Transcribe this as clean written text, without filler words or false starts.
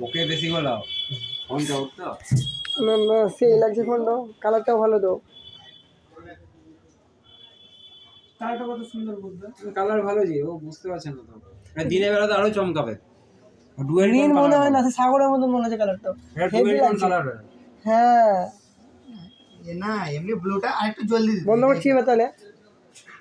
ওকে বেশি বলো ফোনটা উঠতো না না সেই লাগছে ফোনটা, কালারটাও ভালো তো। কালারটা কত সুন্দর বুঝবে। কালার ভালো জি, ও বুঝতে পারছে না তো। আর দিনের বেলা তো আরো চমকাবে। নীল মনে হয় না, সে সাগরের মতন মনে হচ্ছে কালারটা, হেভি লাগছে। হ্যাঁ না এমনি ব্লুটা আরেকটু জলদি বন্ধ করছি এবার তাহলে।